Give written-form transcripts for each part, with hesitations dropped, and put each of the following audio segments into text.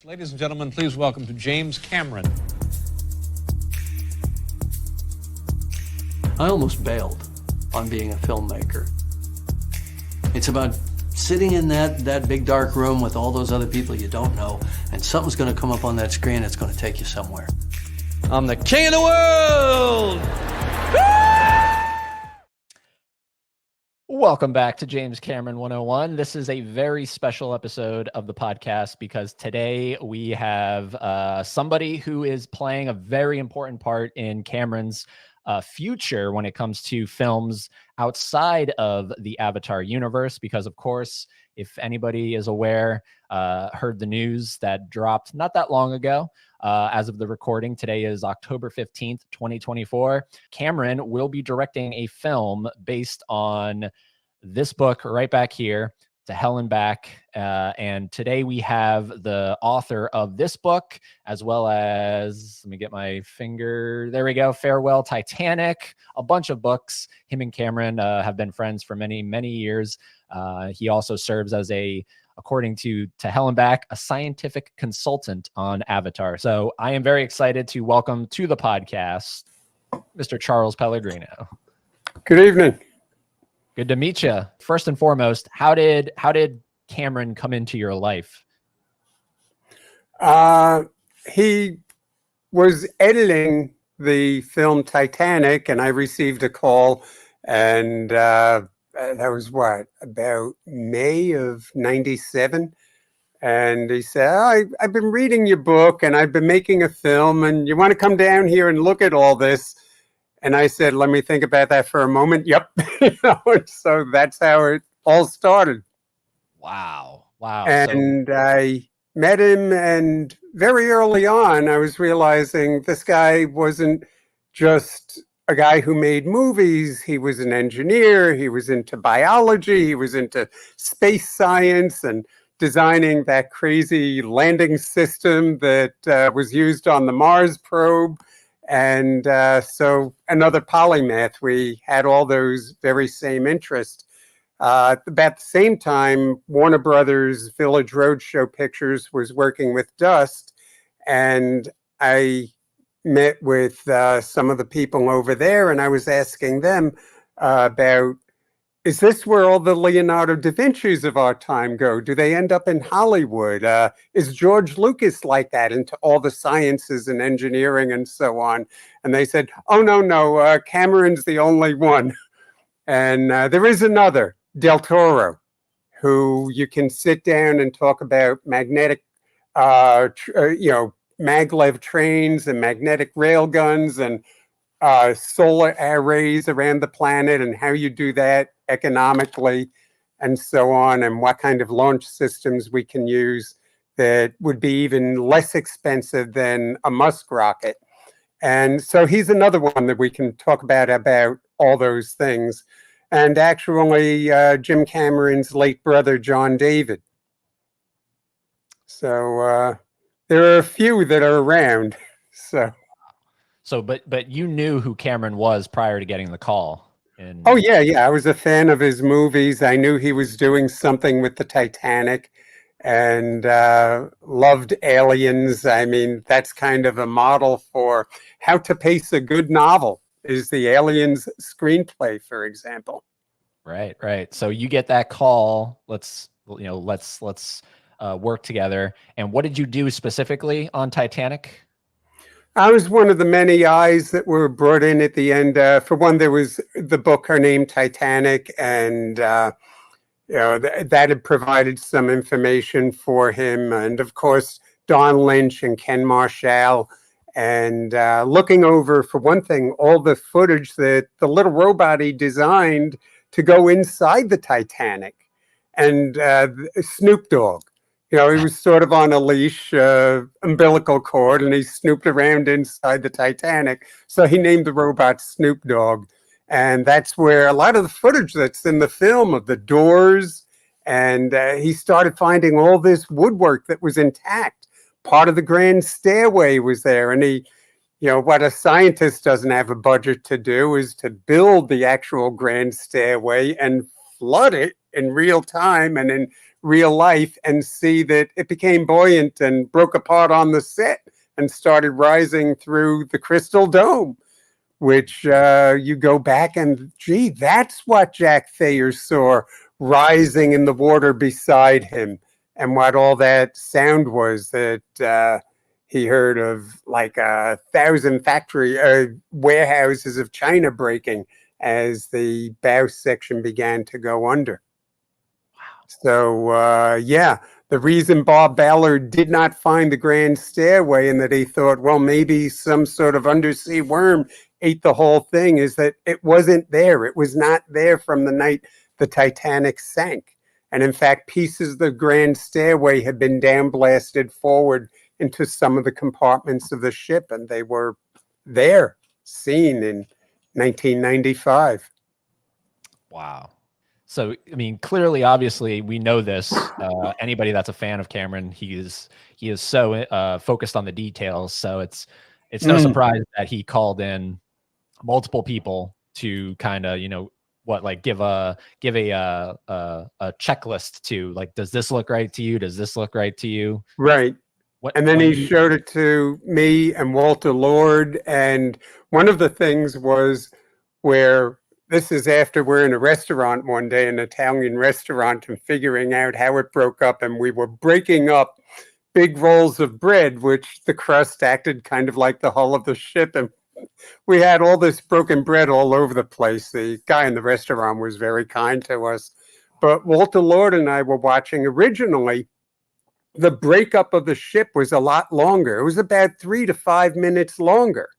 Ladies and gentlemen, please welcome to James Cameron. I almost bailed on being a filmmaker. It's about sitting in that big dark room with all those other people you don't know, and something's going to come up on that screen that's going to take you somewhere. I'm the king of the world! Welcome back to James Cameron 101. This is a very special episode of the podcast because today we have somebody who is playing a very important part in Cameron's future when it comes to films outside of the Avatar universe. Because, of course, if anybody is aware, heard the news that dropped not that long ago, as of the recording, today is October 15th, 2024. Cameron will be directing a film based on this book right back here, To Hell and Back. And today we have the author of this book, as well as, let me get my finger, there we go, Farewell Titanic, a bunch of books. Him and Cameron have been friends for many, many years. He also serves as according to Hell and Back, a scientific consultant on Avatar. So I am very excited to welcome to the podcast, Mr. Charles Pellegrino. Good evening. Good to meet you. First and foremost, how did Cameron come into your life? He was editing the film Titanic, and I received a call, and that was about May of '97. And he said, I've been reading your book, and I've been making a film, and you want to come down here and look at all this? And I said, let me think about that for a moment. Yep. So that's how it all started. Wow. And I met him, and very early on, I was realizing this guy wasn't just a guy who made movies. He was an engineer. He was into biology. He was into space science and designing that crazy landing system that was used on the Mars probe. And so another polymath, we had all those very same interests. About the same time, Warner Brothers Village Roadshow Pictures was working with Dust, and I met with some of the people over there, and I was asking them about, is this where all the Leonardo da Vinci's of our time go? Do they end up in Hollywood? Is George Lucas like that, into all the sciences and engineering and so on? And they said, oh, no, Cameron's the only one. And there is another, Del Toro, who you can sit down and talk about magnetic, maglev trains and magnetic rail guns and solar arrays around the planet and how you do that economically and so on, and what kind of launch systems we can use that would be even less expensive than a Musk rocket. And so he's another one that we can talk about all those things. And actually, Jim Cameron's late brother, John David. So there are a few that are around. But you knew who Cameron was prior to getting the call. Oh, yeah. I was a fan of his movies. I knew he was doing something with the Titanic and loved aliens. I mean, that's kind of a model for how to pace a good novel, is the Aliens screenplay, for example. Right. So you get that call. Let's work together. And what did you do specifically on Titanic? I was one of the many eyes that were brought in at the end. For one, there was the book, Her Name, Titanic, and that had provided some information for him. And of course, Don Lynch and Ken Marshall, and looking over, for one thing, all the footage that the little robot he designed to go inside the Titanic, and Snoop Dogg. He was sort of on a leash, umbilical cord, and he snooped around inside the Titanic. So he named the robot Snoop Dogg. And that's where a lot of the footage that's in the film of the doors, and he started finding all this woodwork that was intact. Part of the grand stairway was there. And he, what a scientist doesn't have a budget to do is to build the actual grand stairway and flood it in real time and in real life and see that it became buoyant and broke apart on the set and started rising through the crystal dome, which you go back and, gee, that's what Jack Thayer saw rising in the water beside him, and what all that sound was that he heard of, like 1,000 factory warehouses of China breaking as the bow section began to go under. So, yeah, the reason Bob Ballard did not find the grand stairway and that he thought, well, maybe some sort of undersea worm ate the whole thing is that it wasn't there. It was not there from the night the Titanic sank. And in fact, pieces of the grand stairway had been downblasted forward into some of the compartments of the ship, and they were there, seen in 1995. Wow. So, I mean, clearly, obviously, we know this. Anybody that's a fan of Cameron, he is so focused on the details. So it's no surprise that he called in multiple people to kind of, give a checklist to, like, does this look right to you? Does this look right to you? Right. And then he showed it to me and Walter Lord. And one of the things was where, this is after we're in a restaurant one day, an Italian restaurant, and figuring out how it broke up. And we were breaking up big rolls of bread, which the crust acted kind of like the hull of the ship. And we had all this broken bread all over the place. The guy in the restaurant was very kind to us. But Walter Lord and I were watching originally. The breakup of the ship was a lot longer. It was about 3 to 5 minutes longer.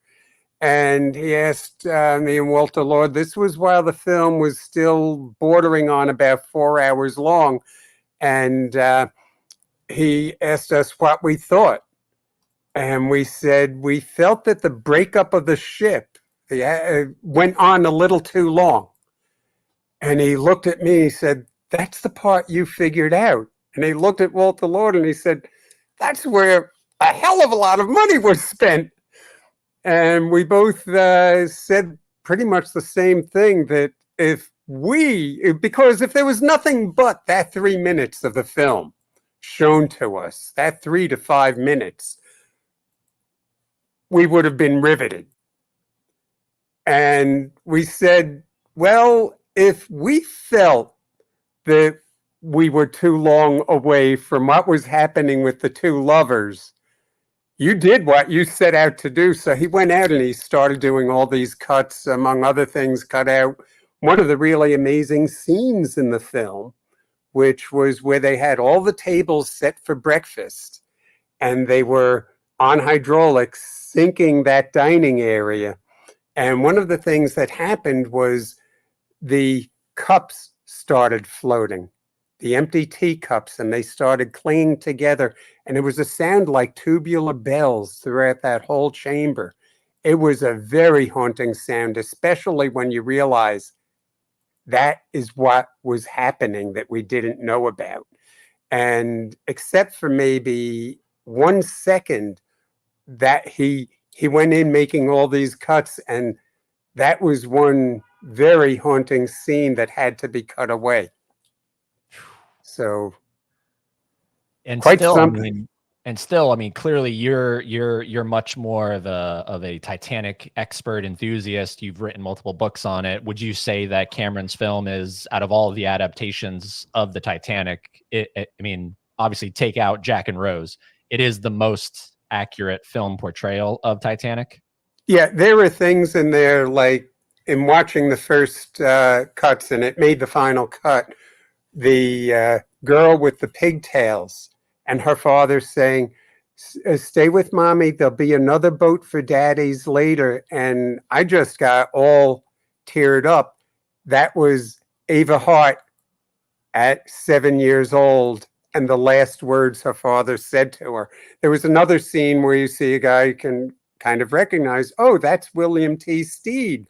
And he asked me and Walter Lord, this was while the film was still bordering on about 4 hours long. And he asked us what we thought. And we said, we felt that the breakup of the ship went on a little too long. And he looked at me, he said, that's the part you figured out. And he looked at Walter Lord and he said, that's where a hell of a lot of money was spent. And we both said pretty much the same thing, that because if there was nothing but that 3 minutes of the film shown to us, that 3 to 5 minutes, we would have been riveted. And we said, well, if we felt that we were too long away from what was happening with the two lovers, you did what you set out to do. So he went out and he started doing all these cuts, among other things, cut out one of the really amazing scenes in the film, which was where they had all the tables set for breakfast and they were on hydraulics sinking that dining area. And one of the things that happened was the cups started floating, the empty teacups, and they started clinging together. And it was a sound like tubular bells throughout that whole chamber. It was a very haunting sound, especially when you realize that is what was happening that we didn't know about. And except for maybe 1 second that he went in making all these cuts, and that was one very haunting scene that had to be cut away. So, and quite still, something. I mean, clearly you're much more of a Titanic expert, enthusiast. You've written multiple books on it. Would you say that Cameron's film is, out of all of the adaptations of the Titanic, I mean, obviously take out Jack and Rose, it is the most accurate film portrayal of Titanic? Yeah, there were things in there, like in watching the first cuts, and it made the final cut, the girl with the pigtails and her father saying, stay with mommy, there'll be another boat for daddies later. And I just got all teared up. That was Ava Hart at 7 years old, and the last words her father said to her. There was another scene where you see a guy you can kind of recognize, oh, that's William T. Steed.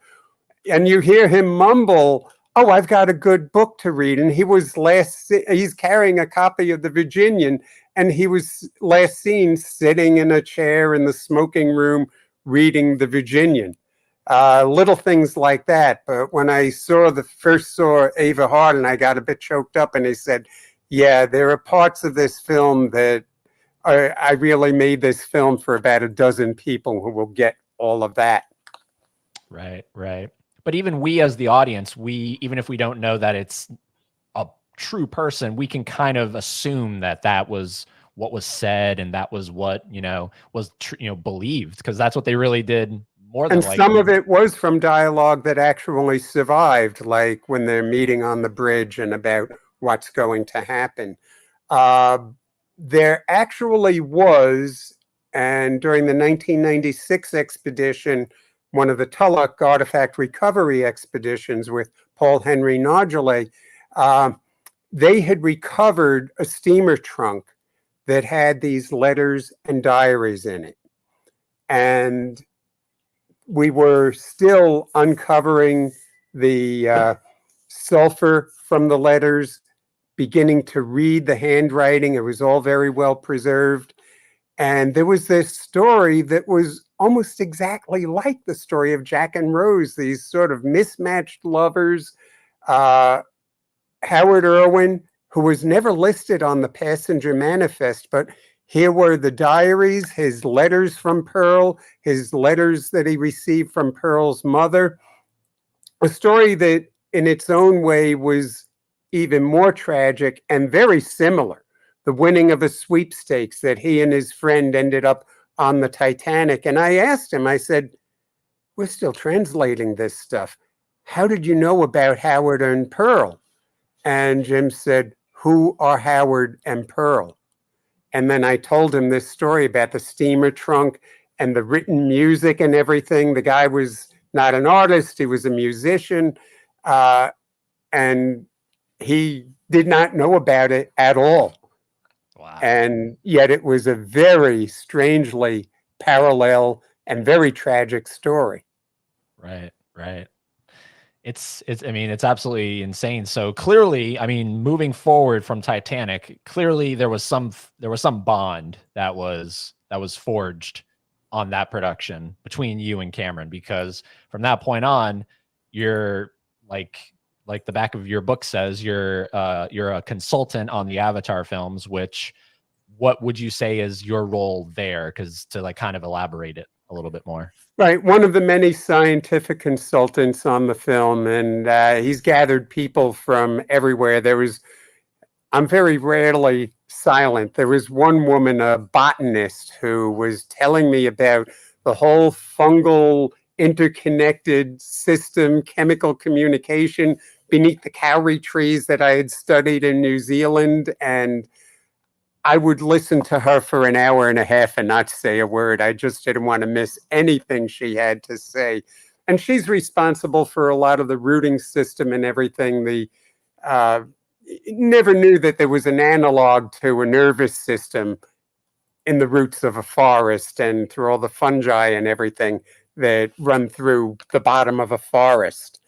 And you hear him mumble, oh, I've got a good book to read. And he's carrying a copy of the Virginian, and he was last seen sitting in a chair in the smoking room reading the Virginian. Little things like that. But when I first saw Ava Hart, and I got a bit choked up, and they said, Yeah, there are parts of this film that I really made this film for about a dozen people who will get all of that. Right, right. But even we as the audience, even if we don't know that it's a true person, we can kind of assume that that was what was said and that was what, was believed, because that's what they really did more than And likely. some of it was from dialogue that actually survived, like when they're meeting on the bridge and about what's going to happen. There actually was, and during the 1996 expedition, one of the Tulloch artifact recovery expeditions with Paul Henry Nodule, they had recovered a steamer trunk that had these letters and diaries in it. And we were still uncovering the sulfur from the letters, beginning to read the handwriting. It was all very well preserved. And there was this story that was almost exactly like the story of Jack and Rose, these sort of mismatched lovers. Howard Irwin, who was never listed on the passenger manifest, but here were the diaries, his letters from Pearl, his letters that he received from Pearl's mother. A story that in its own way was even more tragic and very similar. The winning of a sweepstakes that he and his friend ended up on the Titanic. And I asked him, I said, we're still translating this stuff. How did you know about Howard and Pearl? And Jim said, who are Howard and Pearl? And then I told him this story about the steamer trunk and the written music and everything. The guy was not an artist, he was a musician. And he did not know about it at all. Wow. And yet it was a very strangely parallel and very tragic story. Right, right. It's it's absolutely insane. So clearly, moving forward from Titanic, clearly there was some bond that was forged on that production between you and Cameron, because from that point on, you're like the back of your book says, you're a consultant on the Avatar films. Which, what would you say is your role there? Because to kind of elaborate it a little bit more. Right, one of the many scientific consultants on the film, and he's gathered people from everywhere. I'm very rarely silent. There was one woman, a botanist, who was telling me about the whole fungal interconnected system, chemical communication beneath the kauri trees that I had studied in New Zealand. And I would listen to her for an hour and a half and not say a word. I just didn't want to miss anything she had to say. And she's responsible for a lot of the rooting system and everything. Never knew that there was an analog to a nervous system in the roots of a forest and through all the fungi and everything that run through the bottom of a forest.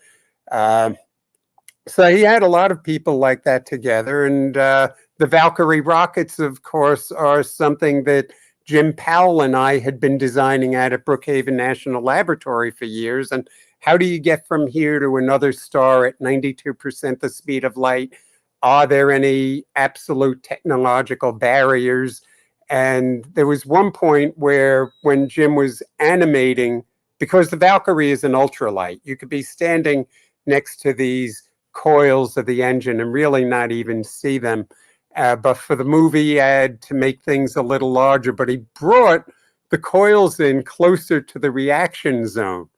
So he had a lot of people like that together. And the Valkyrie rockets, of course, are something that Jim Powell and I had been designing at Brookhaven National Laboratory for years. And how do you get from here to another star at 92% the speed of light? Are there any absolute technological barriers? And there was one point where when Jim was animating, because the Valkyrie is an ultralight, you could be standing next to these coils of the engine and really not even see them. But for the movie, he had to make things a little larger, but he brought the coils in closer to the reaction zone.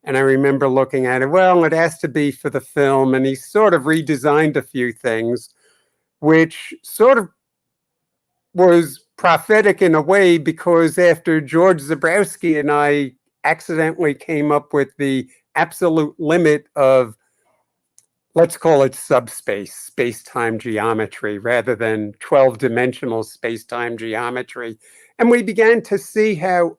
And I remember looking at it, well, it has to be for the film. And he sort of redesigned a few things, which sort of was prophetic in a way, because after George Zabrowski and I accidentally came up with the absolute limit of, let's call it subspace, space-time geometry, rather than 12-dimensional space-time geometry. And we began to see how,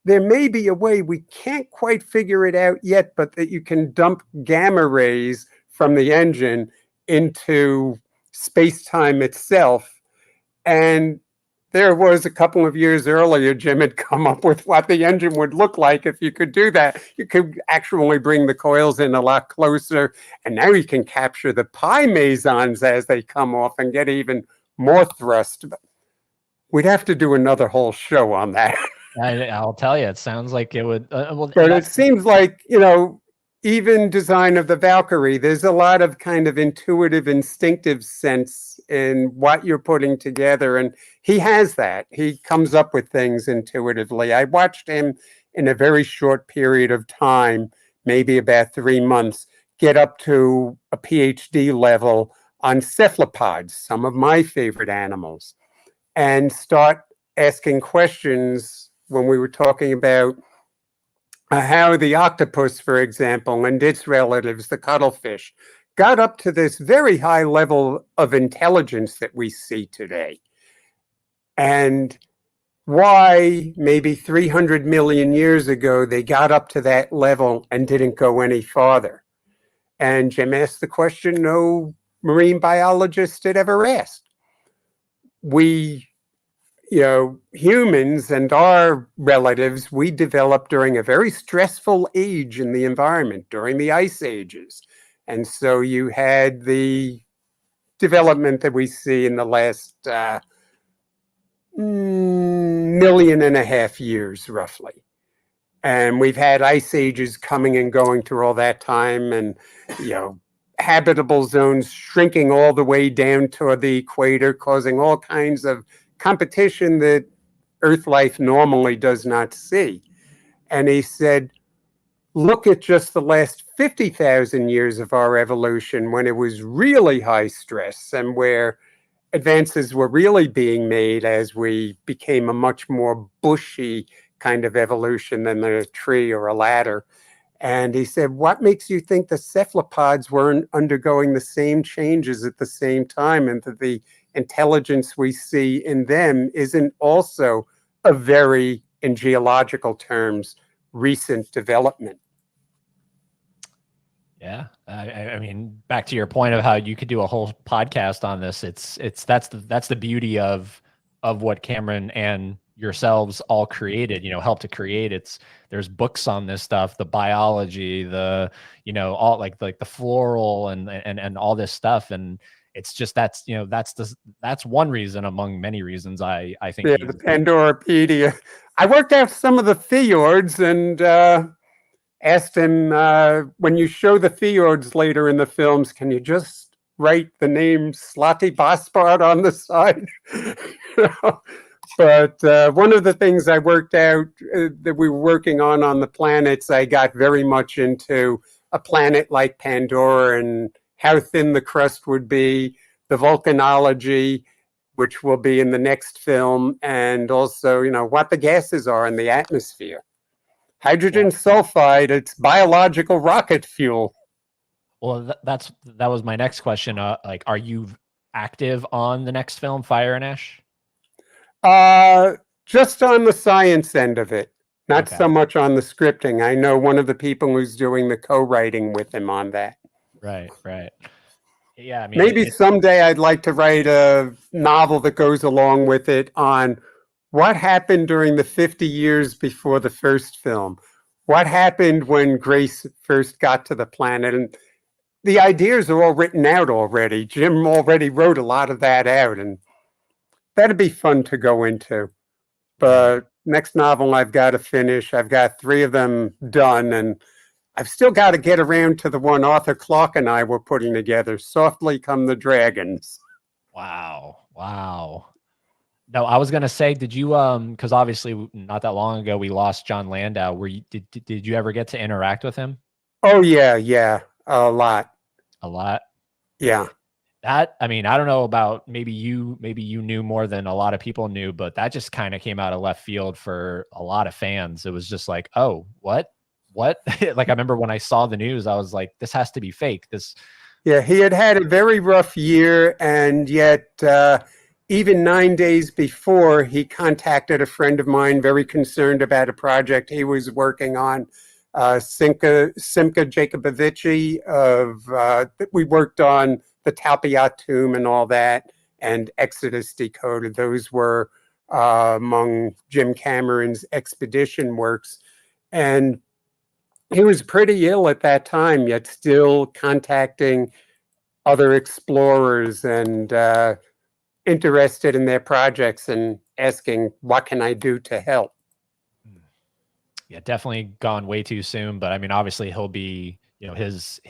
there may be a way, we can't quite figure it out yet, but that you can dump gamma rays from the engine into space-time itself. And there was a couple of years earlier, Jim had come up with what the engine would look like if you could do that. You could actually bring the coils in a lot closer, and now you can capture the pi mesons as they come off and get even more thrust. We'd have to do another whole show on that. I'll tell you, it sounds like it would. Well, But it seems like, even design of the Valkyrie, there's a lot of kind of intuitive, instinctive sense in what you're putting together. And he has that. He comes up with things intuitively. I watched him in a very short period of time, maybe about 3 months, get up to a PhD level on cephalopods, some of my favorite animals, and start asking questions when we were talking about how the octopus, for example, and its relatives, the cuttlefish, got up to this very high level of intelligence that we see today. And why maybe 300 million years ago they got up to that level and didn't go any farther. And Jim asked the question no marine biologist had ever asked. We, humans and our relatives, we developed during a very stressful age in the environment, during the ice ages. And so you had the development that we see in the last 1.5 million years, roughly. And we've had ice ages coming and going through all that time, and, habitable zones shrinking all the way down toward the equator, causing all kinds of competition that Earth life normally does not see. And he said, look at just the last 50,000 years of our evolution, when it was really high stress and where advances were really being made as we became a much more bushy kind of evolution than a tree or a ladder. And he said, what makes you think the cephalopods weren't undergoing the same changes at the same time, and that the intelligence we see in them isn't also a very, in geological terms, recent development? Yeah, I mean, back to your point of how you could do a whole podcast on this. That's the beauty of what Cameron and yourselves all created. Helped to create. There's books on this stuff, the biology, the all like the floral and all this stuff, and it's just that's one reason among many reasons I think. Yeah, the Pandoropedia. I worked out some of the fjords and asked him, when you show the fjords later in the films, can you just write the name Slati Bospard on the side? But one of the things I worked out that we were working on the planets, I got very much into a planet like Pandora and how thin the crust would be, the volcanology, which will be in the next film, and also, what the gases are in the atmosphere. Hydrogen sulfide, it's biological rocket fuel. Well, that was my next question. Are you active on the next film, Fire and Ash? Just on the science end of it, not Okay. so much on the scripting. I know one of the people who's doing the co-writing with him on that. Right. Yeah, I mean, maybe someday I'd like to write a novel that goes along with it on what happened during the 50 years before the first film. What happened when Grace first got to the planet? And the ideas are all written out already. Jim already wrote a lot of that out, and that'd be fun to go into. But next novel I've got to finish. I've got 3 of them done, and I've still got to get around to the one Arthur Clarke and I were putting together, Softly Come the Dragons. Wow. No, I was gonna say, did you because obviously not that long ago we lost John Landau. Did you ever get to interact with him? Oh yeah, a lot. A lot. Yeah. I don't know about maybe you knew more than a lot of people knew, but that just kind of came out of left field for a lot of fans. It was just like, oh, what? Like, I remember when I saw the news, I was like, this has to be fake. Yeah, he had a very rough year, and yet even 9 days before, he contacted a friend of mine very concerned about a project he was working on, Simka Jacobovici we worked on the Talpiot tomb and all that, and Exodus Decoded. Those were among Jim Cameron's expedition works. And he was pretty ill at that time, yet still contacting other explorers and interested in their projects and asking, what can I do to help? Yeah, definitely gone way too soon. But I mean, obviously he'll be, his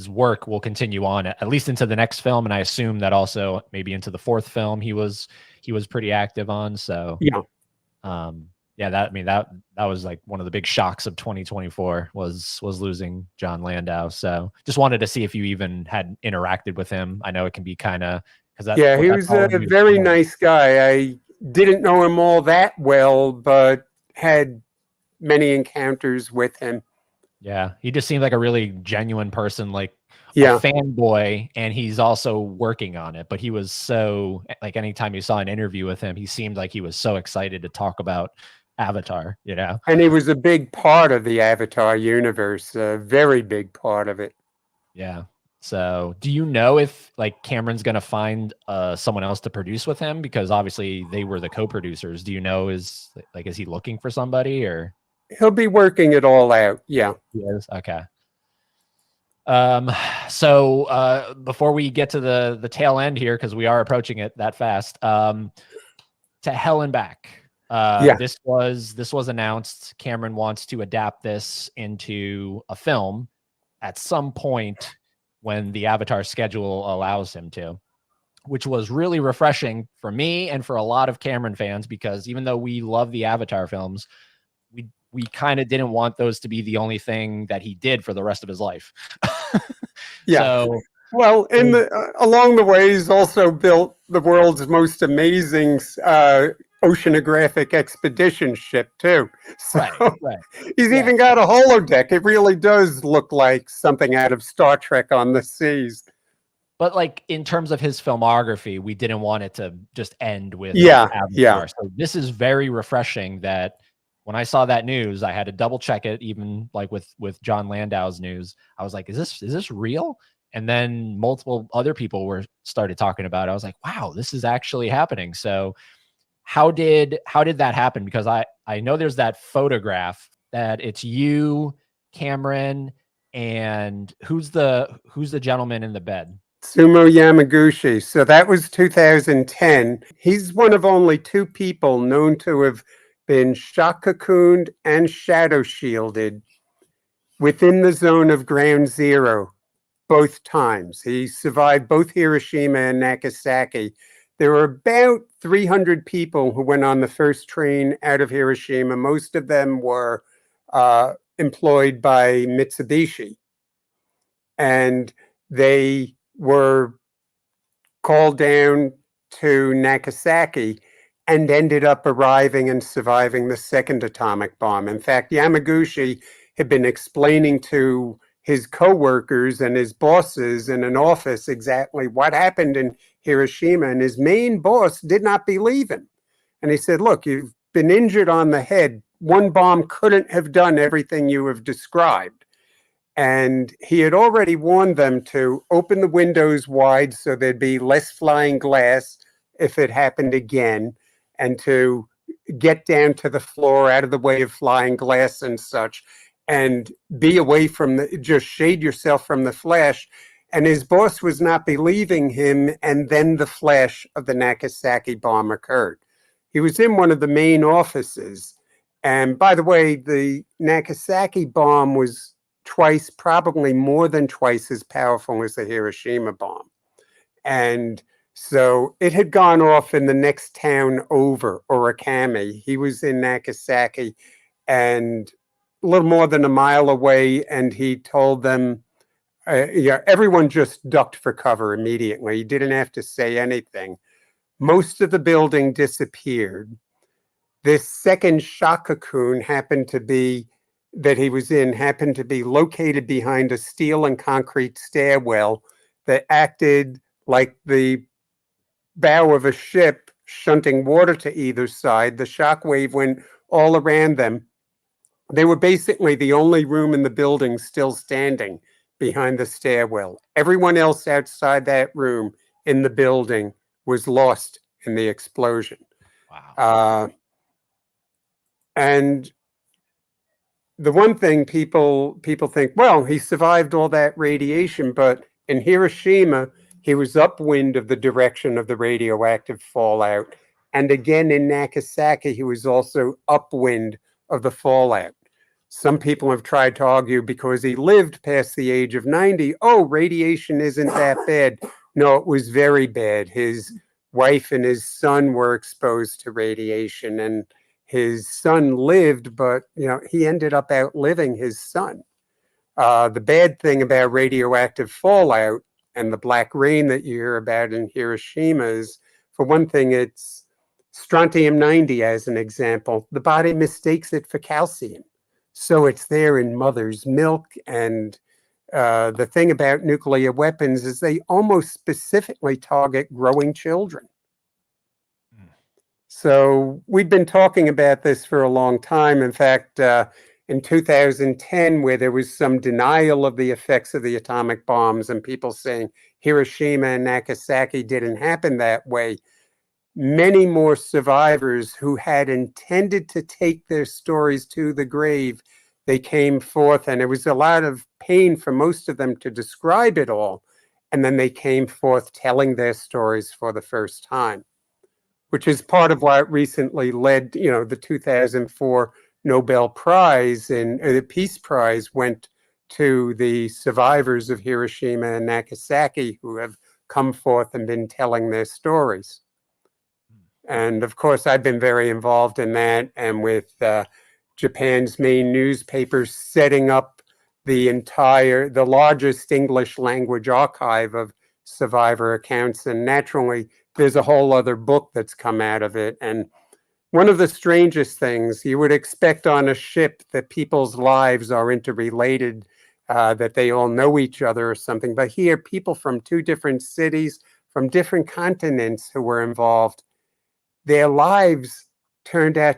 work will continue on at least into the next film. And I assume that also maybe into the fourth film he was pretty active on. So Yeah. yeah, that was like one of the big shocks of 2024 was losing John Landau. So just wanted to see if you even had interacted with him. I know it can be kind of, yeah, he was a very nice guy. I didn't know him all that well, but had many encounters with him. Yeah, he just seemed like a really genuine person, like Yeah. a fanboy, and he's also working on it. But he was so, like, anytime you saw an interview with him, he seemed like he was so excited to talk about Avatar, And he was a big part of the Avatar universe, a very big part of it. Yeah. So do you know if like Cameron's going to find someone else to produce with him? Because obviously they were the co-producers. Do you know, is he looking for somebody, or? He'll be working it all out. Yeah. He is? Okay. So before we get to the tail end here, because we are approaching it that fast, to Hell and Back. Yeah. This was announced. Cameron wants to adapt this into a film at some point when the Avatar schedule allows him to, which was really refreshing for me and for a lot of Cameron fans, because even though we love the Avatar films, we kind of didn't want those to be the only thing that he did for the rest of his life. Yeah. So, well, along the way, he's also built the world's most amazing oceanographic expedition ship too. So right. He's even got a holodeck. It really does look like something out of Star Trek on the seas. But like in terms of his filmography, we didn't want it to just end with Avatar. Yeah. So this is very refreshing that when I saw that news, I had to double check it, even like with John Landau's news. I was like, is this real? And then multiple other people started talking about it. I was like, wow, this is actually happening. So how did that happen? Because I know there's that photograph that it's you, Cameron, and who's the gentleman in the bed? Sumo Yamaguchi. So that was 2010. He's one of only two people known to have been shock cocooned and shadow shielded within the zone of ground zero both times. He survived both Hiroshima and Nagasaki. There were about 300 people who went on the first train out of Hiroshima. Most of them were employed by Mitsubishi. And they were called down to Nagasaki and ended up arriving and surviving the second atomic bomb. In fact, Yamaguchi had been explaining to his co-workers and his bosses in an office exactly what happened in Hiroshima, and his main boss did not believe him. And he said, look, you've been injured on the head. One bomb couldn't have done everything you have described. And he had already warned them to open the windows wide so there'd be less flying glass if it happened again, and to get down to the floor out of the way of flying glass and such, and be away from just shade yourself from the flash. And his boss was not believing him, and then the flash of the Nagasaki bomb occurred. He was in one of the main offices. And by the way, the Nagasaki bomb was twice, probably more than twice as powerful as the Hiroshima bomb. And so it had gone off in the next town over, Orakami. He was in Nagasaki and a little more than a mile away, and he told them, everyone just ducked for cover immediately. He didn't have to say anything. Most of the building disappeared. This second shock cocoon that he was in happened to be located behind a steel and concrete stairwell that acted like the bow of a ship shunting water to either side. The shock wave went all around them. They were basically the only room in the building still standing behind the stairwell. Everyone else outside that room in the building was lost in the explosion. Wow. And the one thing people think, well, he survived all that radiation, but in Hiroshima, he was upwind of the direction of the radioactive fallout. And again in Nagasaki, he was also upwind of the fallout. Some people have tried to argue because he lived past the age of 90, oh, radiation isn't that bad. No, it was very bad. His wife and his son were exposed to radiation, and his son lived, but he ended up outliving his son. The bad thing about radioactive fallout and the black rain that you hear about in Hiroshima is, for one thing, it's strontium 90 as an example. The body mistakes it for calcium. So it's there in mother's milk. And the thing about nuclear weapons is they almost specifically target growing children. So we've been talking about this for a long time. In fact, in 2010, where there was some denial of the effects of the atomic bombs and people saying Hiroshima and Nagasaki didn't happen that way, many more survivors who had intended to take their stories to the grave, they came forth, and it was a lot of pain for most of them to describe it all. And then they came forth telling their stories for the first time, which is part of what recently led, the 2004 Nobel Prize and the Peace Prize went to the survivors of Hiroshima and Nagasaki who have come forth and been telling their stories. And of course, I've been very involved in that, and with Japan's main newspapers setting up the largest English language archive of survivor accounts. And naturally, there's a whole other book that's come out of it. And one of the strangest things, you would expect on a ship that people's lives are interrelated, that they all know each other or something. But here, people from two different cities, from different continents who were involved, their lives turned out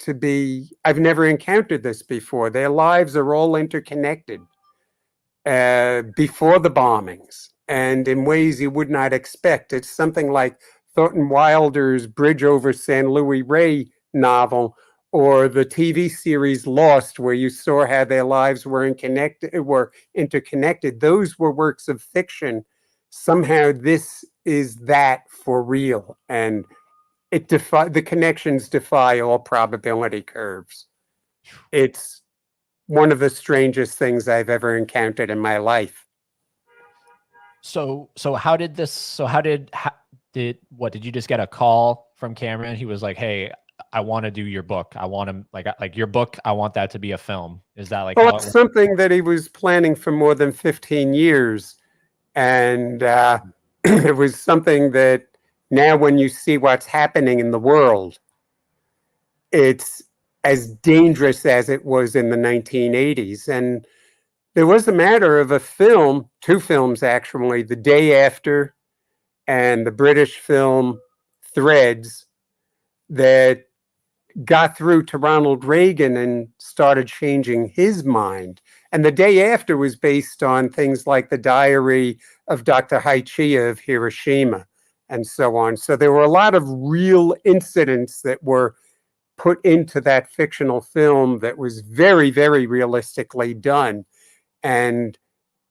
to be, I've never encountered this before. Their lives are all interconnected before the bombings, and in ways you would not expect. It's something like Thornton Wilder's Bridge Over San Luis Rey novel, or the TV series Lost, where you saw how their lives were interconnected. Those were works of fiction. Somehow this is that for real, and the connections defy all probability curves. It's one of the strangest things I've ever encountered in my life. So did you just get a call from Cameron? He was like, "Hey, I want to do your book. I want to like your book. I want that to be a film." Is that like? Well, it's something that he was planning for more than 15 years. And it was something that now when you see what's happening in the world, it's as dangerous as it was in the 1980s. And there was a matter of a film, two films actually, The Day After and the British film Threads, that got through to Ronald Reagan and started changing his mind. And The Day After was based on things like the diary of Dr. Haichiya of Hiroshima and so on. So there were a lot of real incidents that were put into that fictional film that was very, very realistically done. And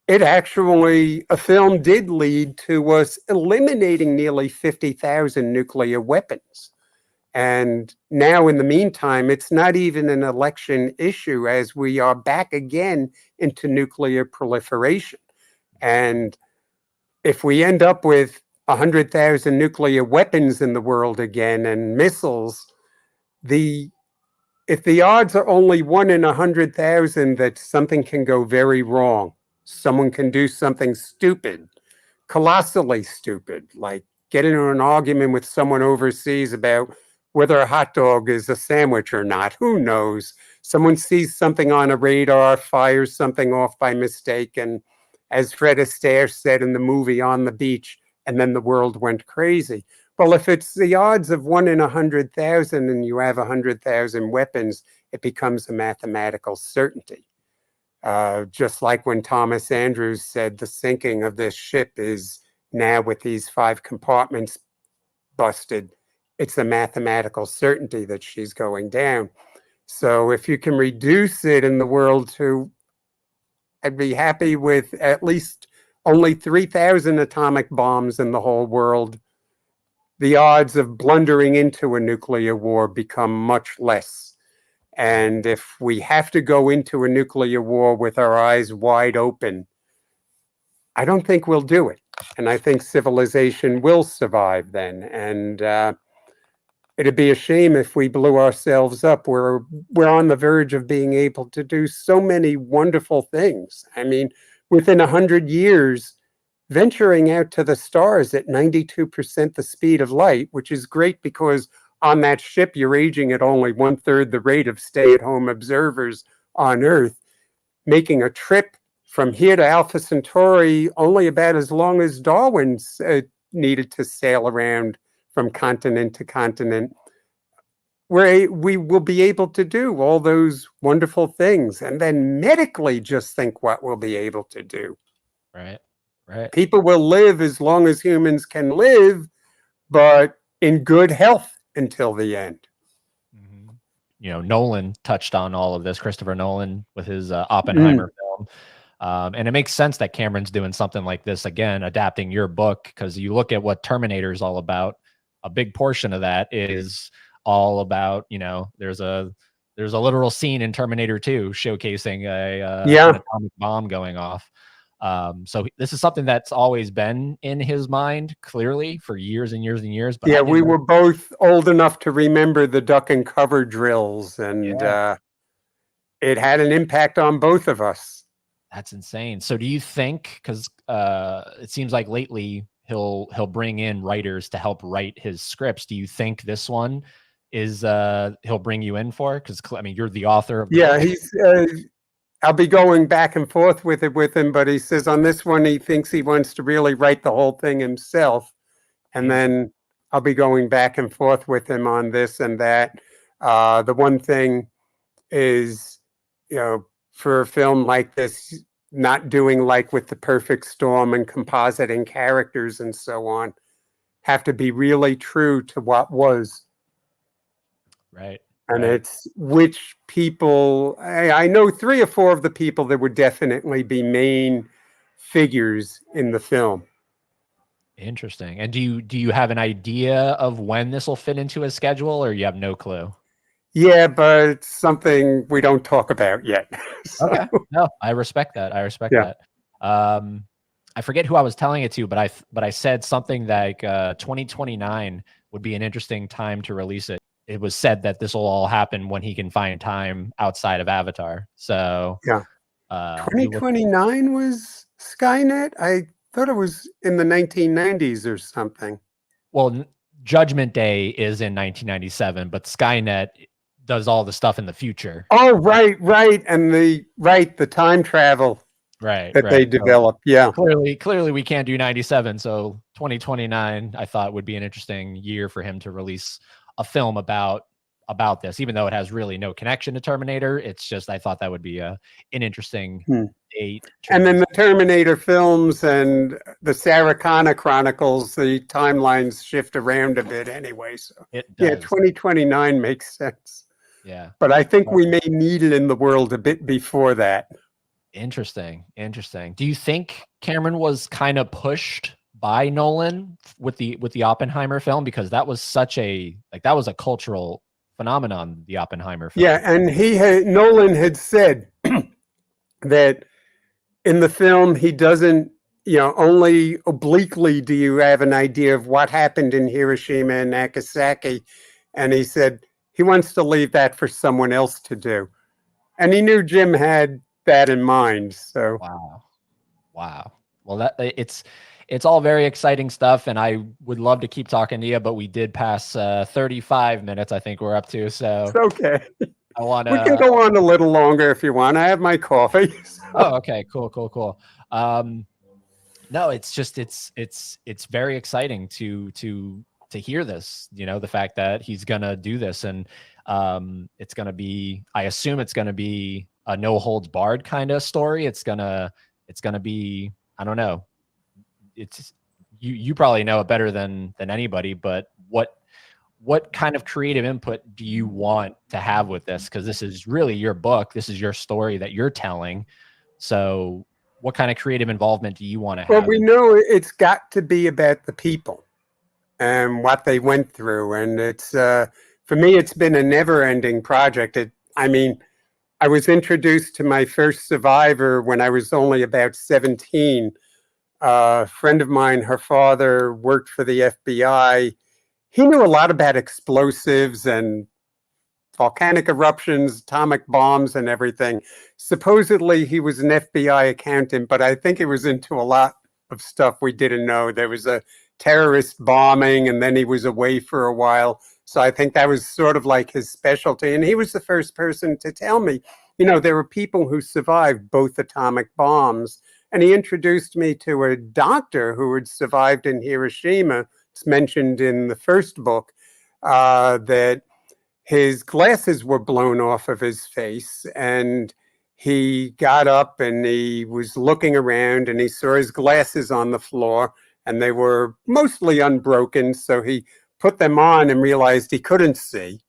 a film did lead to us eliminating nearly 50,000 nuclear weapons. And now, in the meantime, it's not even an election issue, as we are back again into nuclear proliferation. And if we end up with 100,000 nuclear weapons in the world again and missiles, if the odds are only 1 in 100,000 that something can go very wrong, someone can do something stupid, colossally stupid, like get into an argument with someone overseas about whether a hot dog is a sandwich or not. Who knows? Someone sees something on a radar, fires something off by mistake, and as Fred Astaire said in the movie On the Beach, and then the world went crazy. Well, if it's the odds of 1 in 100,000 and you have 100,000 weapons, it becomes a mathematical certainty. Just like when Thomas Andrews said the sinking of this ship is now, with these 5 compartments busted, it's a mathematical certainty that she's going down. So if you can reduce it in the world to, I'd be happy with at least only 3,000 atomic bombs in the whole world. The odds of blundering into a nuclear war become much less. And if we have to go into a nuclear war with our eyes wide open, I don't think we'll do it. And I think civilization will survive then. And it'd be a shame if we blew ourselves up. We're on the verge of being able to do so many wonderful things. I mean, within 100 years, venturing out to the stars at 92% the speed of light, which is great because on that ship, you're aging at only 1/3 the rate of stay-at-home observers on Earth, making a trip from here to Alpha Centauri only about as long as Darwin's needed to sail around from continent to continent, where we will be able to do all those wonderful things. And then medically, just think what we'll be able to do. Right. Right. People will live as long as humans can live, but in good health until the end. You know, Nolan touched on all of this, Christopher Nolan with his Oppenheimer film. And it makes sense that Cameron's doing something like this again, adapting your book, because you look at what Terminator is all about. A big portion of that is all about, you know, there's a literal scene in Terminator 2 showcasing an atomic bomb going off. So this is something that's always been in his mind, clearly, for years and years and years. But yeah, we were both old enough to remember the duck and cover drills, and it had an impact on both of us. That's insane. So do you think, because it seems like lately he'll bring in writers to help write his scripts, do you think this one is he'll bring you in for? Because I mean, you're the author of the book. He's I'll be going back and forth with him, but he says on this one he thinks he wants to really write the whole thing himself, and then I'll be going back and forth with him on this and that. The one thing is, you know, for a film like this, not doing like with The Perfect Storm and compositing characters and so on, have to be really true to what was. Right. And it's which people, I know 3 or 4 of the people that would definitely be main figures in the film. Interesting. And do you have an idea of when this will fit into his schedule, or you have no clue? Yeah, but it's something we don't talk about yet. So. Okay. No, I respect that. I respect that. I forget who I was telling it to, but I said something like 2029 would be an interesting time to release it. It was said that this will all happen when he can find time outside of Avatar. So 2029 was Skynet. I thought it was in the 1990s or something. Well, Judgment Day is in 1997, but Skynet does all the stuff in the future. Oh, right. And the time travel that they developed. So Clearly we can't do 97. So 2029, I thought would be an interesting year for him to release a film about this, even though it has really no connection to Terminator. It's just, I thought that would be an interesting date. And then the Terminator films and the Sarah Connor Chronicles, the timelines shift around a bit anyway. So it does. 2029 makes sense. Yeah. But I think we may need it in the world a bit before that. Interesting. Do you think Cameron was kind of pushed by Nolan with the Oppenheimer film, because that was such a cultural phenomenon, the Oppenheimer film? Yeah, and Nolan had said that in the film he doesn't, only obliquely do you have an idea of what happened in Hiroshima and Nagasaki, and he said he wants to leave that for someone else to do, and he knew Jim had that in mind. So wow. Well, it's all very exciting stuff, and I would love to keep talking to you, but we did pass 35 minutes, I think we're up to. So it's okay. We can go on a little longer if you want. I have my coffee. So. Oh, okay, cool. No, it's just it's very exciting to hear this. The fact that he's gonna do this, and it's gonna be, I assume it's gonna be a no holds barred kind of story. It's gonna be, I don't know. It's you probably know it better than anybody, but what kind of creative input do you want to have with this? Because this is really your book. This is your story that you're telling. So what kind of creative involvement do you want to Well, have? we know it's got to be about the people and what they went through. And it's, for me, it's been a never ending project. I mean, I was introduced to my first survivor when I was only about 17. A friend of mine, her father worked for the FBI. He knew a lot about explosives and volcanic eruptions, atomic bombs, and everything. Supposedly, he was an FBI accountant, but I think he was into a lot of stuff we didn't know. There was a terrorist bombing, and then he was away for a while. So I think that was sort of like his specialty. And he was the first person to tell me, there were people who survived both atomic bombs. And he introduced me to a doctor who had survived in Hiroshima. It's mentioned in the first book that his glasses were blown off of his face, and he got up and he was looking around and he saw his glasses on the floor, and they were mostly unbroken. So he put them on and realized he couldn't see.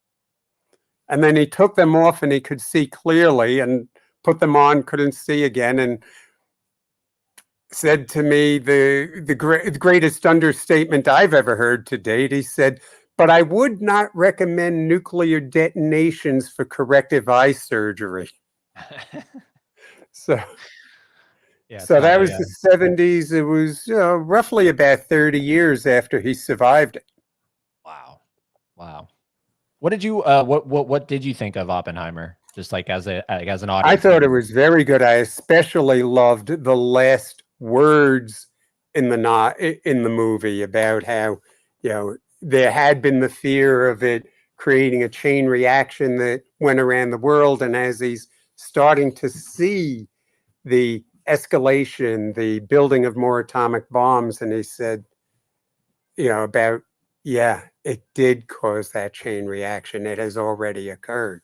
And then he took them off and he could see clearly, and put them on, couldn't see again, and said to me the greatest understatement I've ever heard to date. He said, "But I would not recommend nuclear detonations for corrective eye surgery." So, Yeah, so that was the 70s. It was roughly about 30 years after he survived it. Wow. Wow. What did you what did you think of Oppenheimer? Just like as an audience. I thought it was very good. I especially loved the last words in the movie about how, there had been the fear of it creating a chain reaction that went around the world. And as he's starting to see the escalation, the building of more atomic bombs, and he said, about, it did cause that chain reaction. It has already occurred.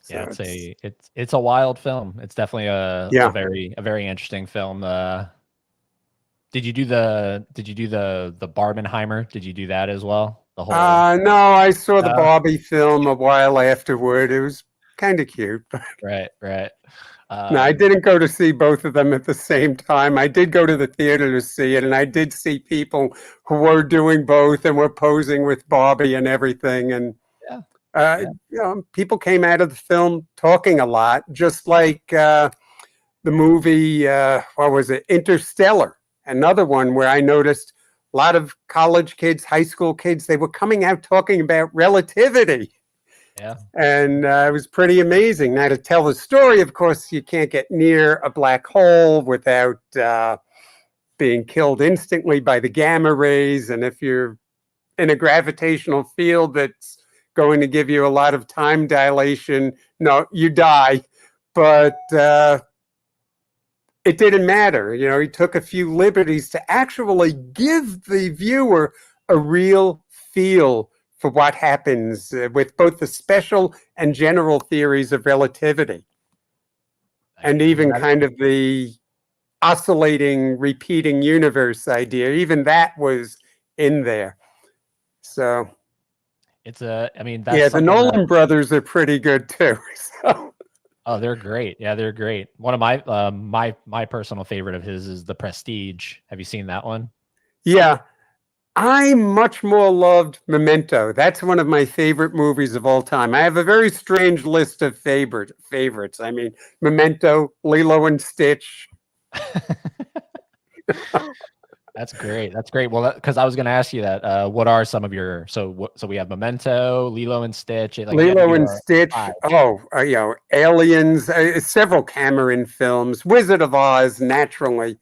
So yeah, it's a wild film. It's definitely a very interesting film. Did you do the Barbenheimer? Did you do that as well? The whole no, I saw the Barbie film a while afterward. It was kind of cute, but right. No, I didn't go to see both of them at the same time. I did go to the theater to see it, and I did see people who were doing both and were posing with Barbie and everything. And people came out of the film talking a lot, just like the movie, what was it, Interstellar, another one where I noticed a lot of college kids, high school kids, they were coming out talking about relativity. Yeah. And it was pretty amazing. Now, to tell the story, of course, you can't get near a black hole without being killed instantly by the gamma rays. And if you're in a gravitational field that's going to give you a lot of time dilation, no, you die. But it didn't matter. He took a few liberties to actually give the viewer a real feel for what happens with both the special and general theories of relativity. And even kind of the oscillating, repeating universe idea, even that was in there. So that's the Nolan brothers are pretty good too. So. Oh, they're great. Yeah, they're great. One of my my personal favorite of his is The Prestige. Have you seen that one? Yeah. I much more loved Memento. That's one of my favorite movies of all time. I have a very strange list of favorites. I mean, Memento, Lilo and Stitch. That's great. That's great. Well, because I was going to ask you that. What are some of your? So we have Memento, Lilo and Stitch. Lilo and Stitch. Aliens. Several Cameron films. Wizard of Oz, naturally.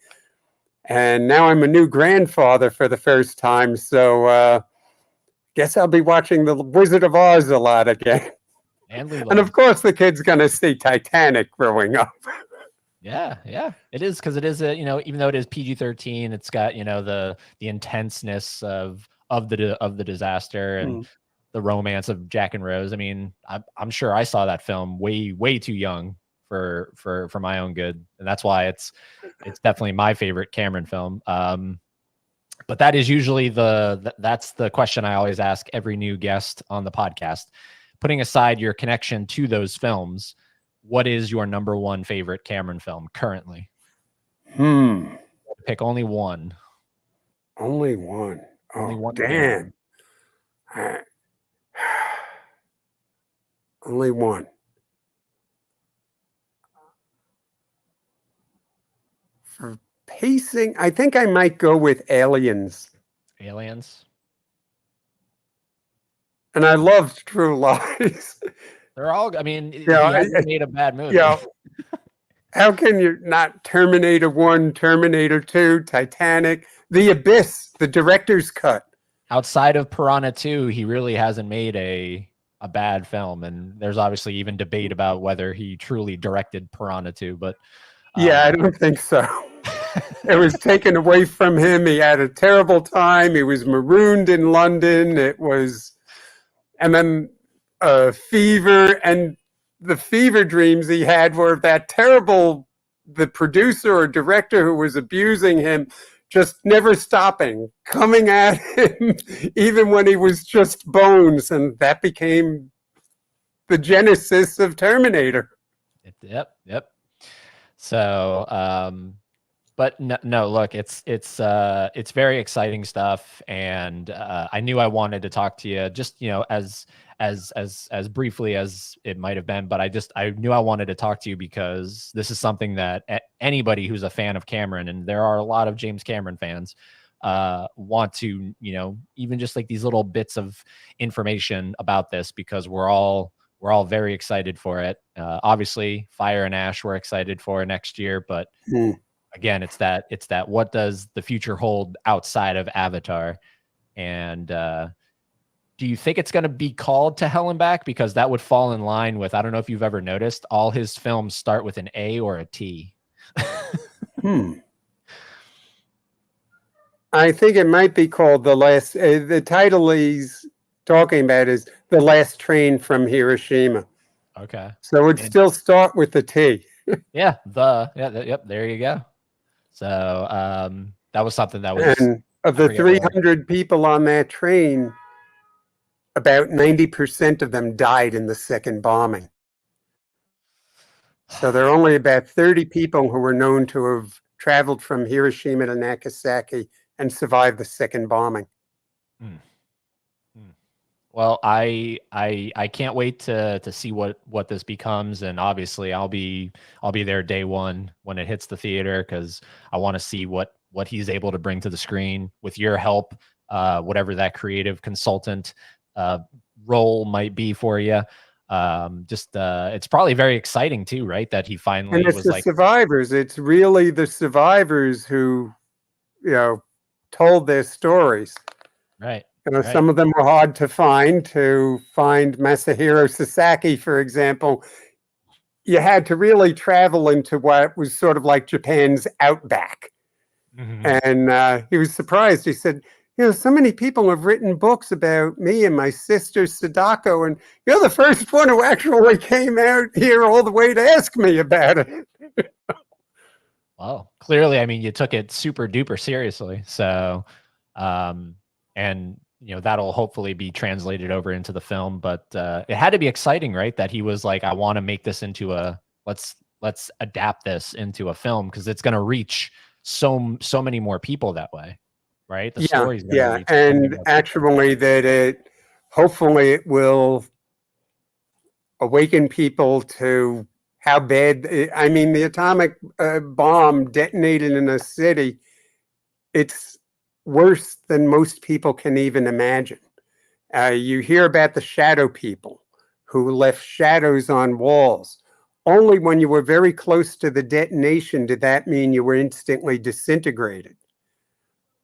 And now I'm a new grandfather for the first time, so guess I'll be watching The Wizard of Oz a lot again. And of course, the kid's going to see Titanic growing up. Yeah, it is, because it is even though it is PG-13, it's got the intenseness of the disaster and the romance of Jack and Rose. I mean, I'm sure I saw that film way too young for my own good, and that's why it's definitely my favorite Cameron film. But that is usually that's the question I always ask every new guest on the podcast. Putting aside your connection to those films, what is your number one favorite Cameron film currently? Pick only one. Only one. Only one. Damn. Only one. For pacing, I think I might go with Aliens. Aliens. And I loved True Lies. They're all, I mean, he Yeah, hasn't made a bad movie. Yeah. How can you not Terminator 1, Terminator 2, Titanic, The Abyss, the director's cut? Outside of Piranha 2, he really hasn't made a bad film. And there's obviously even debate about whether he truly directed Piranha 2. But yeah, I don't think so. It was taken away from him. He had a terrible time. He was marooned in London. And then fever, and the fever dreams he had were that terrible, the producer or director who was abusing him, just never stopping, coming at him, even when he was just bones. And that became the genesis of Terminator. Yep. So, but no, look, it's very exciting stuff, and I knew I wanted to talk to you, just as briefly as it might have been, but I knew I wanted to talk to you because this is something that anybody who's a fan of Cameron, and there are a lot of James Cameron fans, want to, even just like these little bits of information about this, because we're all very excited for it. Obviously, Fire and Ash we're excited for next year, but again, it's that what does the future hold outside of Avatar? And do you think it's going to be called To Hell and Back? Because that would fall in line with, I don't know if you've ever noticed, all his films start with an A or a T. I think it might be called The Last, the title he's talking about is The Last Train from Hiroshima. Okay. So it'd still start with the T. Yep, there you go. So that was something that was, and of the 300 people on that train, about 90% of them died in the second bombing. So there are only about 30 people who were known to have traveled from Hiroshima to Nagasaki and survived the second bombing. Well, I can't wait to see what this becomes, and obviously I'll be there day one when it hits the theater, because I want to see what he's able to bring to the screen with your help, whatever that creative consultant role might be for you. It's probably very exciting too, right? That he finally was the survivors. It's really the survivors who, told their stories. Right. Some of them were hard to find. To find Masahiro Sasaki, for example, you had to really travel into what was sort of like Japan's outback. And he was surprised. He said, so many people have written books about me and my sister Sadako, and you're the first one who actually came out here all the way to ask me about it. Well, clearly, I mean, you took it super duper seriously. So, and that'll hopefully be translated over into the film. But it had to be exciting, right? That he was like, I want to make this into let's adapt this into a film, because it's going to reach so many more people that way, right? The story's going to reach and actually that hopefully it will awaken people to how bad, I mean, the atomic bomb detonated in a city, it's worse than most people can even imagine. You hear about the shadow people who left shadows on walls. Only when you were very close to the detonation did that mean you were instantly disintegrated.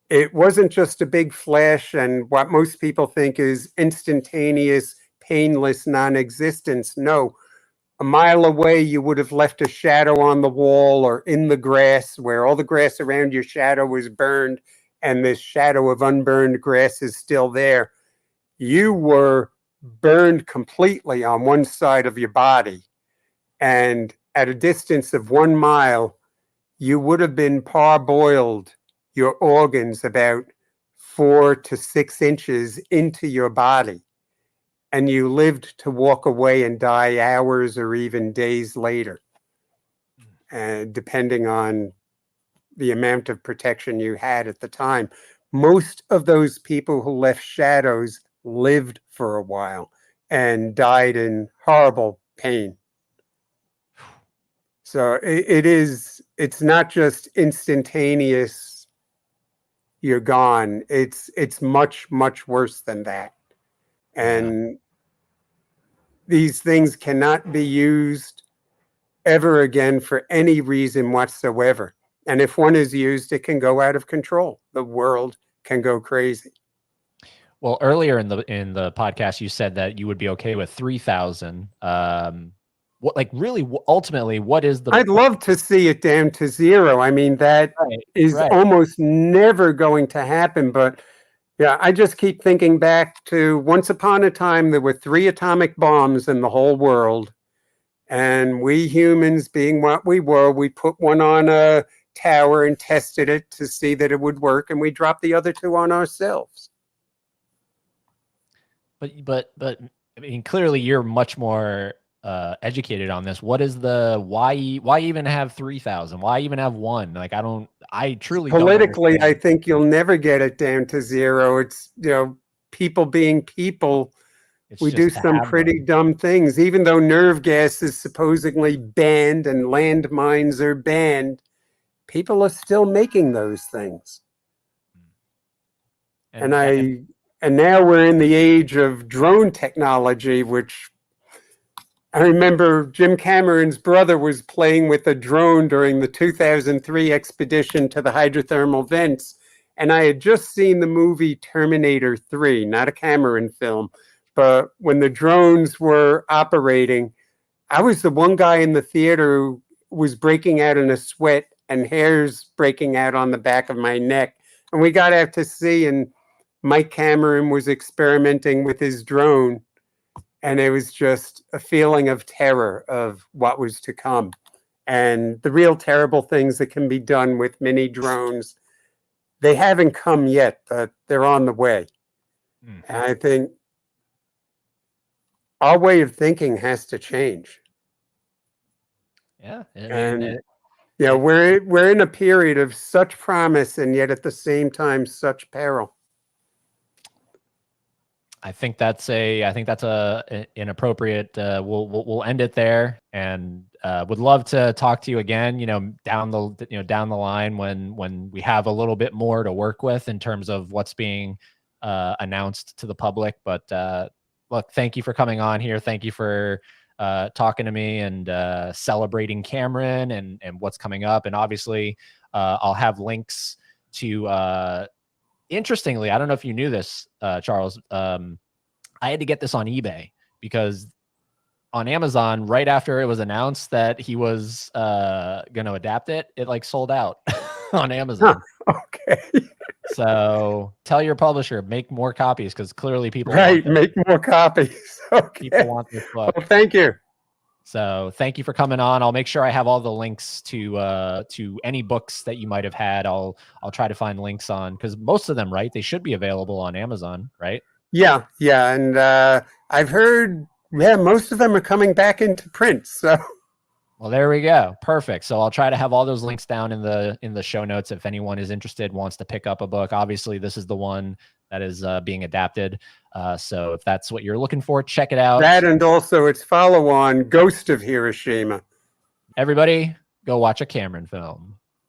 It wasn't just a big flash and what most people think is instantaneous, painless non-existence. No, a mile away, you would have left a shadow on the wall or in the grass, where all the grass around your shadow was burned and this shadow of unburned grass is still there. You were burned completely on one side of your body. And at a distance of 1 mile, you would have been parboiled, your organs about 4 to 6 inches into your body, and you lived to walk away and die hours or even days later, depending on the amount of protection you had at the time. Most of those people who left shadows lived for a while and died in horrible pain. So it's not just instantaneous, you're gone. It's much, much worse than that. And these things cannot be used ever again for any reason whatsoever. And if one is used, it can go out of control. The world can go crazy. Well, earlier in the podcast, you said that you would be okay with 3,000. What, like, really, ultimately, what is the? I'd love to see it down to 0. I mean, that is almost never going to happen. But yeah, I just keep thinking back to once upon a time, there were 3 atomic bombs in the whole world. And we humans, being what we were, we put one on a tower and tested it to see that it would work. And we dropped the other 2 on ourselves. But I mean, clearly you're much more educated on this. What is the why even have 3,000? Why even have 1? Like, I truly politically, don't I think you'll never get it down to 0. It's, people being people. We do some pretty dumb things. Even though nerve gas is supposedly banned and landmines are banned, people are still making those things. And now we're in the age of drone technology, which I remember Jim Cameron's brother was playing with a drone during the 2003 expedition to the hydrothermal vents. And I had just seen the movie Terminator 3, not a Cameron film. But when the drones were operating, I was the one guy in the theater who was breaking out in a sweat and hairs breaking out on the back of my neck. And we got out to sea, and Mike Cameron was experimenting with his drone. And it was just a feeling of terror of what was to come. And the real terrible things that can be done with mini drones, they haven't come yet, but they're on the way. And I think our way of thinking has to change. Yeah. We're in a period of such promise and yet at the same time such peril. I think that's an appropriate. We'll end it there, and would love to talk to you again. Down the line when we have a little bit more to work with in terms of what's being announced to the public. But look, thank you for coming on here. Thank you for talking to me and celebrating Cameron and what's coming up. And obviously, I'll have links to. Interestingly, I don't know if you knew this, Charles. I had to get this on eBay because on Amazon, right after it was announced that he was going to adapt it, it like sold out on Amazon. Okay. So tell your publisher, make more copies, because clearly people make more copies. Okay. People want this book. Well, thank you. So thank you for coming on. I'll make sure I have all the links to any books that you might have had. I'll try to find links on, because most of them, right, they should be available on Amazon, right? Yeah. And I've heard, most of them are coming back into print. So, well, there we go. Perfect. So I'll try to have all those links down in the show notes if anyone is interested, wants to pick up a book. Obviously, this is the one that is being adapted. So if that's what you're looking for, check it out. That, and also its follow-on, Ghost of Hiroshima. Everybody, go watch a Cameron film.